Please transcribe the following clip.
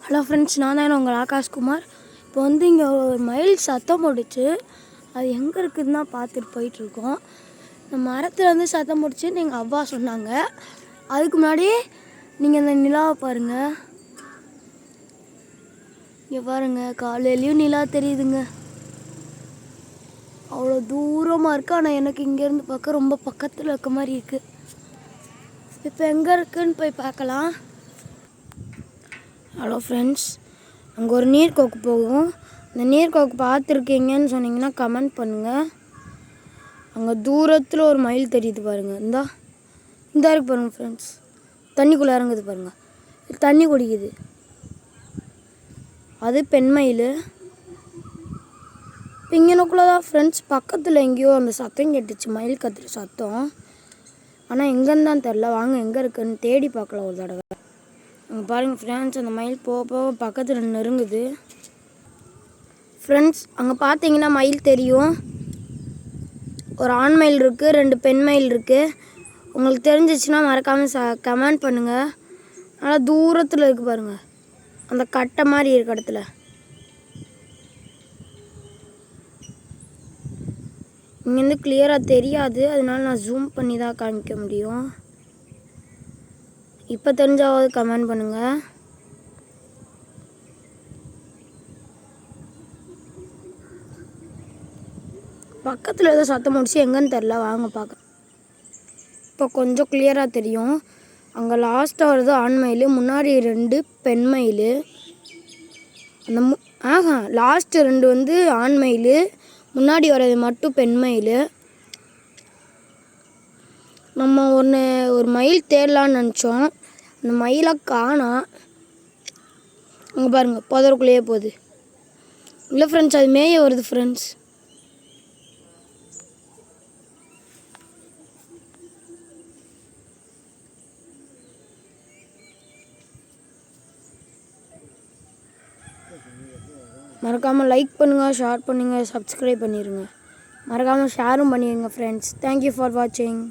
Hello friends, நான் தான் உங்கள் ஆகாஷ்குமார். இப்போ வந்து இங்கே ஒரு மயில் சத்தம் போட்டுச்சு. அது எங்கே இருக்குதுன்னு தான் பார்த்துட்டு போயிட்டுருக்கோம். இந்த மரத்தில் வந்து சத்தம் போட்டுச்சுன்னு எங்கள் அவ்வா சொன்னாங்க. அதுக்கு முன்னாடியே நீங்கள் இந்த நிலாவை பாருங்கள். இங்கே பாருங்கள், காலையிலையும் நிலா தெரியுதுங்க. அவ்வளோ தூரமாக இருக்குது. ஆனால் எனக்கு இங்கேருந்து பார்க்க ரொம்ப பக்கத்தில் இருக்க மாதிரி இருக்குது. இப்போ எங்கே இருக்குதுன்னு போய் பார்க்கலாம். ஹலோ ஃப்ரெண்ட்ஸ், அங்கே ஒரு நீர்க்கோக்கு போகும். அந்த நீர்க்கோக்கு பார்த்துருக்கீங்கன்னு சொன்னீங்கன்னா கமெண்ட் பண்ணுங்கள். அங்கே தூரத்தில் ஒரு மயில் தெரியுது பாருங்கள். இந்த இருக்கு பாருங்கள் ஃப்ரெண்ட்ஸ். தண்ணிக்குள்ளே இறங்குது பாருங்கள். தண்ணி குடிக்குது. அது பெண் மயில். இங்கனக்குள்ளே தான் ஃப்ரெண்ட்ஸ், பக்கத்தில் எங்கேயோ அந்த சத்தம் கேட்டுச்சு, மயில் கத்துற சத்தம். ஆனால் எங்கேன்னு தான் தெரில. வாங்க எங்கே இருக்குன்னு தேடி பார்க்கலாம் ஒரு தடவை. அங்கே பாருங்கள் ஃப்ரெண்ட்ஸ், அந்த மயில் போக போக பக்கத்தில் நெருங்குது. ஃப்ரெண்ட்ஸ், அங்கே பார்த்தீங்கன்னா மயில் தெரியும். ஒரு ஆண் மயில் இருக்குது, 2 பெண் மயில் இருக்குது. உங்களுக்கு தெரிஞ்சிச்சுன்னா மறக்காமல் கமெண்ட் பண்ணுங்கள். நல்லா தூரத்தில் இருக்குது பாருங்கள், அந்த கட்டை மாதிரி இருக்க இடத்துல. இங்கேருந்து கிளியராக தெரியாது, அதனால நான் ஜூம் பண்ணி தான் காமிக்க முடியும். இப்போ தெரிஞ்சாவது கமெண்ட் பண்ணுங்கள். பக்கத்தில் ஏதோ சத்தம் முடிச்சு எங்கன்னு தெரில, வாங்க பார்க்க. இப்போ கொஞ்சம் கிளியராக தெரியும். அங்கே லாஸ்ட்டாக வருது ஆண் மயில், முன்னாடி 2 பெண் மயில். அந்த லாஸ்ட்டு 2 வந்து ஆண் மயில், முன்னாடி வர்றது மட்டும் பெண் மயில். நம்ம ஒரு மயில் தேடலான்னு நினச்சோம். அந்த மயிலை காணோம். அங்கே பாருங்கள், புதருக்குள்ளேயே போகுது. இல்லை ஃப்ரெண்ட்ஸ், அது மேய வருது ஃப்ரெண்ட்ஸ். மறக்காமல் லைக் பண்ணுங்கள், ஷேர் பண்ணுங்கள், சப்ஸ்கிரைப் பண்ணிடுங்க. மறக்காமல் ஷேரும் பண்ணிடுங்க ஃப்ரெண்ட்ஸ். தேங்க்யூ ஃபார் வாட்சிங்.